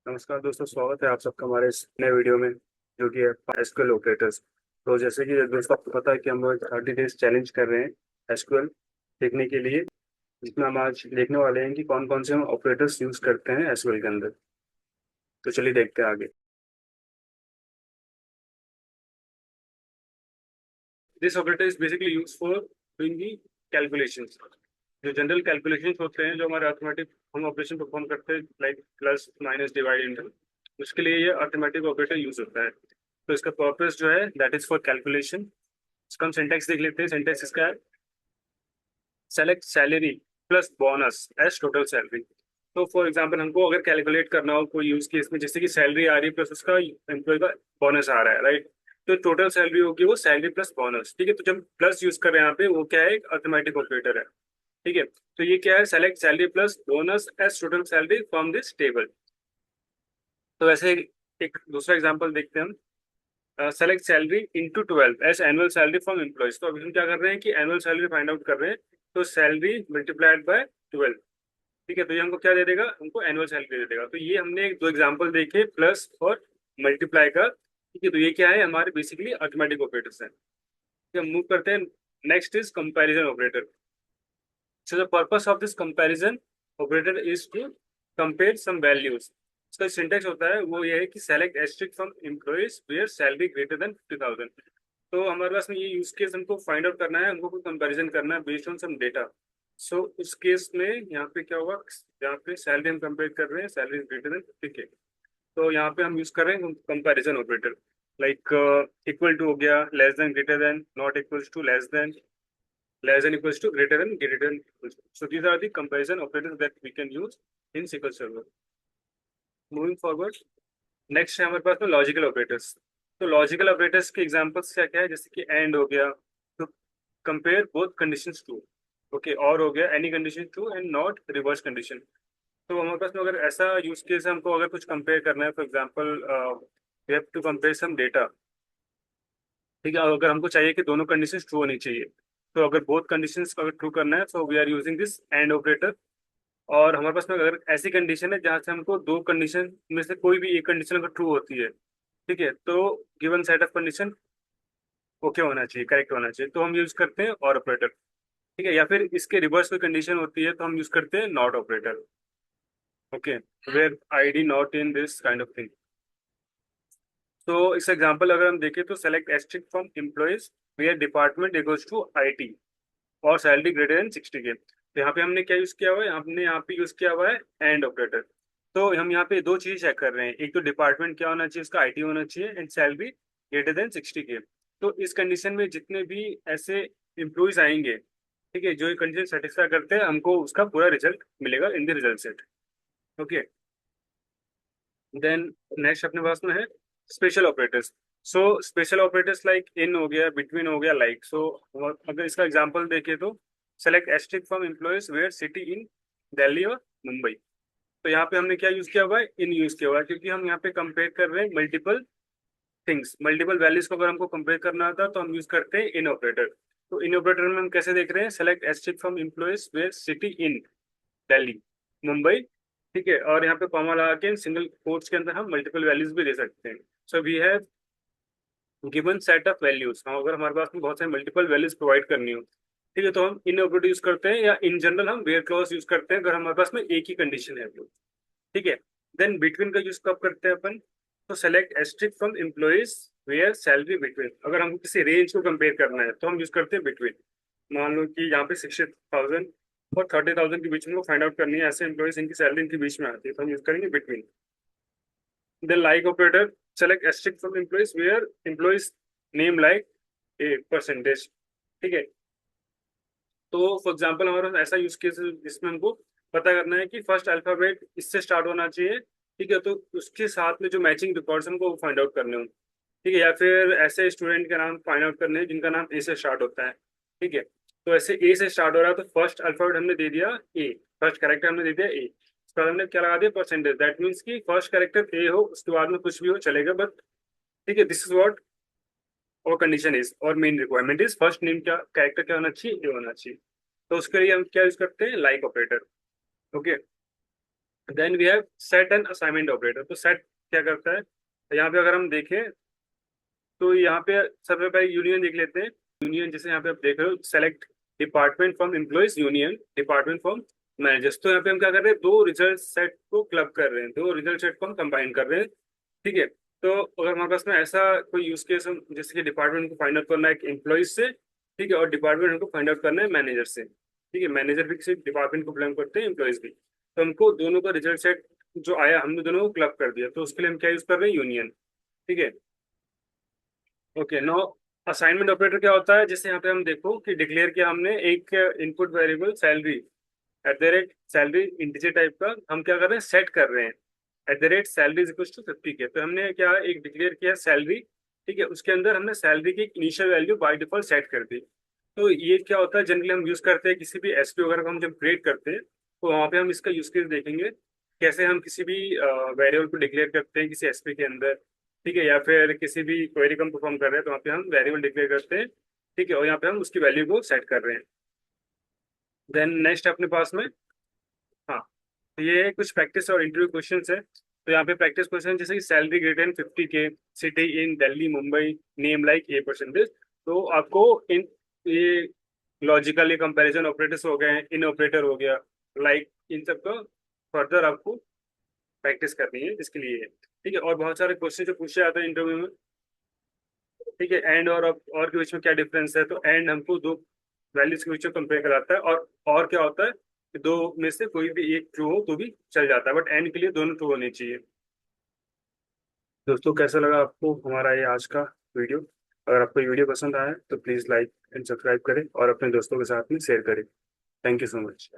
नमस्कार दोस्तों, स्वागत है आप सबका हमारे इस नए वीडियो में जो कि है एसक्यूएल ऑपरेटर्स। तो जैसे कि दोस्तों आपको पता है कि हम लोग 30 डेज चैलेंज कर रहे हैं एसक्यूएल देखने के लिए, जिसमें हम आज देखने वाले हैं कि कौन कौन से हम ऑपरेटर्स यूज करते हैं एसक्यूएल के अंदर। तो चलिए देखते हैं आगे। This operator is basically use for doing the calculations. जो जनरल कैलकुलेशंस होते हैं, जो हमारे अर्थमेटिक हम ऑपरेशन परफॉर्म करते हैं like plus minus divide into, उसके लिए ये अर्थमेटिक ऑपरेटर यूज होता है। तो इसका पर्पस जो है दैट इज फॉर कैलकुलेशन। इसका हम सिंटेक्स देख लेते हैं। सिंटेक्स इसका है select salary plus bonus as total salary. तो फॉर एग्जांपल हमको अगर कैलकुलेट करना हो कोई यूज केस में, जैसे कि सैलरी आ रही है प्लस उसका एम्प्लॉय का बोनस आ रहा है, राइट। तो टोटल सैलरी होगी वो सैलरी प्लस बोनस, ठीक है। तो जब प्लस यूज कर रहे हैं यहाँ पे, वो क्या है, एक अर्थमेटिक ऑपरेटर है, ठीक है। तो ये क्या है, select salary plus bonus as total salary from this table. तो वैसे एक दूसरा एग्जांपल देखते हैं हम। Select salary into 12 as annual salary from employees. तो अभी हम क्या कर रहे हैं कि एनुअल सैलरी फाइंड आउट कर रहे हैं। तो सैलरी मल्टीप्लाइड बाय 12, ठीक है। तो ये हमको क्या दे देगा, हमको एनुअल सैलरी दे देगा। तो ये हमने एक दो एग्जांपल देखे प्लस और मल्टीप्लाई का, ठीक है। तो ये क्या है, हमारे बेसिकली अर्थमेटिक ऑपरेटर्स हैं। तो हम मूव करते हैं। Next is comparison operator. So the purpose of this comparison operator is to compare some values. इसका सिंटेक्स होता है वो ये है कि select asterisk from employees where salary greater than 50,000। तो हमारे पास में ये यूज केस हमको फाइंड आउट करना है, हमको कोई कंपैरिजन करना है based on some data. So उस केस में यहाँ पे क्या होगा, यहाँ पे सैलरी हम कंपेयर कर रहे हैं, सैलरी ग्रेटर देन 50K। तो यहाँ पे हम यूज कर रहे हैं comparison operator, like equal to हो गया, less than greater than, not equal to, less than equals to, greater than, greater than equals to. So these are the comparison operators that we can use in SQL Server. Moving forward, next है हमारे पास में logical operators. तो logical operators के examples क्या क्या है, जैसे कि एंड हो गया, तो compare both conditions true, okay, or हो गया any condition true and not reverse condition. तो हमारे पास में अगर ऐसा यूज केस है, हमको अगर कुछ कंपेयर करना है, for example we have to compare some data, ठीक है। अगर हमको चाहिए कि दोनों कंडीशंस ट्रू होनी चाहिए, तो अगर बोथ कंडीशंस अगर ट्रू करना है, so we are using this and operator. और हमारे पास में अगर ऐसी कंडीशन है जहाँ से हमको दो कंडीशन में से कोई भी एक कंडीशन अगर ट्रू होती है, ठीक है, तो given set of condition okay होना चाहिए, करेक्ट होना चाहिए, तो हम यूज करते हैं और ऑपरेटर, ठीक है। या फिर इसके रिवर्स कोई कंडीशन होती है तो हम यूज करते हैं not operator, okay, where ID not in this kind of thing. तो इस एग्जांपल अगर हम देखें, तो select asterisk from employees where department equals to IT और सैलरी ग्रेटर देन 60K। तो यहाँ पे हमने क्या यूज किया हुआ है, हमने यहाँ पे यूज किया हुआ है एंड ऑपरेटर। तो हम यहाँ पे दो चीज चेक कर रहे हैं, एक तो डिपार्टमेंट क्या होना चाहिए, उसका आईटी होना चाहिए, and salary greater than 60K। तो इस कंडीशन में जितने भी ऐसे एम्प्लॉइज आएंगे, ठीक है, जो ये कंडीशन सेटिस्फाई करते हैं, हमको उसका पूरा रिजल्ट मिलेगा in the result set, okay. Then next अपने पास में है special operators. So special operators like in हो गया, बिटवीन हो गया, लाइक। सो अगर इसका एग्जांपल देखें तो select asterisk from employees where city in Delhi और मुंबई। तो यहाँ पे हमने क्या यूज किया हुआ है, इन यूज किया हुआ है, क्योंकि हम यहाँ पे कंपेयर कर रहे हैं मल्टीपल थिंग्स, मल्टीपल वैल्यूज को अगर हमको कंपेयर करना था तो हम यूज करते हैं इन ऑपरेटर। तो इन ऑपरेटर में हम कैसे देख रहे हैं, select asterisk from employees where city in Delhi, Mumbai, ठीक है। और यहाँ पे कॉमा लगा के सिंगल कोट्स के अंदर हम मल्टीपल वैल्यूज भी दे सकते हैं। So we have given set of values. हम अगर हमारे पास में बहुत सारे मल्टीपल वैल्यूज प्रोवाइड करनी हो, ठीक है, तो हम इन ऑपरेटर यूज करते हैं, या इन जनरल हम वेयर क्लॉज यूज करते हैं अगर हमारे पास में एक ही कंडीशन है, ठीक है। देन बिटवीन का यूज कब करते हैं अपन, तो select asterisk from employees where salary between. अगर हमको किसी रेंज को कंपेयर करना है तो हम यूज करते हैं बिटवीन। मान लो कि यहाँ पे 60,000 और 30,000 के बीच में फाइंड आउट करनी है, ऐसे एम्प्लॉइज इनकी सैलरी इनके बीच में आती है, तो हम यूज करेंगे between. Then like operator, select asterisk from employees where employees name like A percentage, ठीक है। तो फॉर एग्जाम्पल हमारे पास ऐसा यूज केस है जिसमें हमको पता करना है कि फर्स्ट अल्फाबेट इससे स्टार्ट होना चाहिए, ठीक है, तो उसके साथ में जो मैचिंग रिकॉर्ड्स हमको फाइंड आउट करने हो, ठीक है। या फिर ऐसे स्टूडेंट का नाम फाइंड आउट करने हैं जिनका नाम ए से स्टार्ट होता है, ठीक है। तो ऐसे ए से स्टार्ट हो रहा है, तो फर्स्ट अल्फाबेट हमने दे दिया ए, फर्स्ट कैरेक्टर हमने दे दिया ए, उसके बाद हमने क्या लगा दिया, परसेंटेज। दैट मीन्स कि फर्स्ट कैरेक्टर ए हो, उसके बाद में कुछ भी हो चलेगा, बट ठीक है, दिस इज व्हाट और कंडीशन इज, और main requirement is first name क्या, कैरेक्टर क्या होना चाहिए, ए होना चाहिए। तो उसके लिए हम क्या यूज करते हैं, like operator, okay. Then we have set and assignment operator. तो सेट क्या करता है, यहाँ पे अगर हम देखें तो यहाँ पे सबसे पहले यूनियन देख लेते हैं। यूनियन जैसे यहाँ पे आप देख रहे हो, select department from employees union department from managers. तो यहाँ पे हम क्या कर रहे हैं, दो रिजल्ट सेट को क्लब कर रहे हैं, दो रिजल्ट सेट को हम कंबाइन कर रहे हैं। ठीक है, तो अगर हमारे पास में ऐसा कोई यूज केस हम जैसे कि डिपार्टमेंट को फाइंड आउट करना है एम्प्लॉयज से, ठीक है, और डिपार्टमेंट हमको फाइंड आउट करना है मैनेजर से। ठीक है, मैनेजर भी किसी डिपार्टमेंट को बिलोंग करते हैं, एम्प्लॉयज भी। तो हमको दोनों का रिजल्ट सेट जो आया हमने दोनों को क्लब कर दिया, तो उसके लिए हम क्या यूज कर रहे हैं, यूनियन। ठीक है, ओके। नो, असाइनमेंट ऑपरेटर क्या होता है, जैसे यहाँ पे हम देखो कि डिक्लेयर किया हमने एक input variable salary, eight the rate salary integer type का हम क्या कर रहे हैं, सेट कर रहे हैं। At the rate salary is equal to 50 K, तो हमने क्या एक डिक्लेयर किया सैलरी। ठीक है, उसके अंदर हमने सैलरी की initial value by default set कर दी। तो ये क्या होता है, जनरली हम यूज करते हैं किसी भी एसपी वगैरह को हम जब क्रिएट करते हैं, तो वहाँ पे हम इसका यूज केस देखेंगे, कैसे हम किसी भी वेरिएबल को डिक्लेयर करते हैं किसी एसपी के अंदर। ठीक है, या फिर किसी भी क्वेरी को हम परफॉर्म कर रहे हैं, तो वहाँ पे हम वेरिएबल डिक्लेयर करते हैं। ठीक है, और यहाँ पे हम उसकी वैल्यू को सेट कर रहे हैं। देन नेक्स्ट अपने पास में, हाँ, तो ये है कुछ प्रैक्टिस और इंटरव्यू क्वेश्चन है। तो यहाँ पे प्रैक्टिस क्वेश्चन जैसे कि सैलरी ग्रेटर देन 50 के, city in Delhi Mumbai, name like A percentage. तो आपको इन ये लॉजिकल कंपैरिजन ऑपरेटर्स हो गए, इन ऑपरेटर हो गया, लाइक इन सब का फर्दर आपको प्रैक्टिस करनी है, इसके लिए है। ठीक है, और बहुत सारे क्वेश्चन जो पूछे जाते हैं इंटरव्यू में। ठीक है, एंड और के बीच में क्या डिफरेंस है, तो एंड हमको दो वैल्यूज के बीच में कंपेयर कराता है, और क्या होता है कि दो में से कोई भी एक ट्रू हो तो भी चल जाता है, बट एंड के लिए दोनों ट्रू होने चाहिए। दोस्तों, कैसा लगा आपको हमारा ये आज का वीडियो? अगर आपको ये वीडियो पसंद आया तो प्लीज़ लाइक एंड सब्सक्राइब करें और अपने दोस्तों के साथ में शेयर करें। Thank you so much.